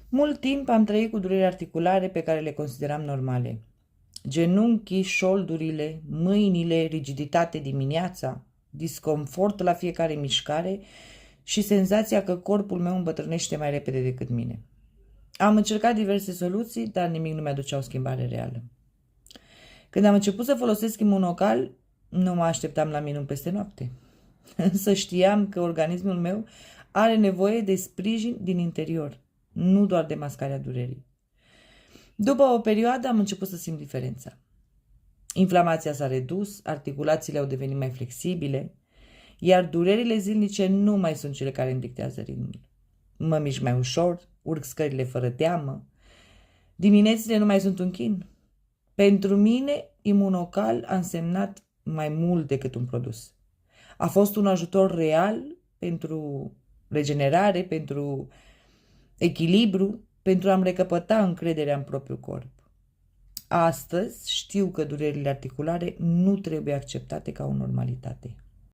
Mult timp am trăit cu dureri articulare pe care le consideram normale. Genunchii, șoldurile, mâinile, rigiditate dimineața, disconfort la fiecare mișcare și senzația că corpul meu îmbătrânește mai repede decât mine. Am încercat diverse soluții, dar nimic nu mi-aducea o schimbare reală. Când am început să folosesc imunocal, nu mă așteptam la minuni peste noapte. Însă știam că organismul meu are nevoie de sprijin din interior, nu doar de mascarea durerii. După o perioadă am început să simt diferența. Inflamația s-a redus, articulațiile au devenit mai flexibile, iar durerile zilnice nu mai sunt cele care îmi dictează ritmul. Mă mișc mai ușor, urc scările fără teamă, diminețile nu mai sunt un chin. Pentru mine, imunocal a însemnat mai mult decât un produs. A fost un ajutor real pentru regenerare, pentru echilibru, pentru a-mi recăpăta încrederea în propriul corp. Astăzi știu că durerile articulare nu trebuie acceptate ca o normalitate.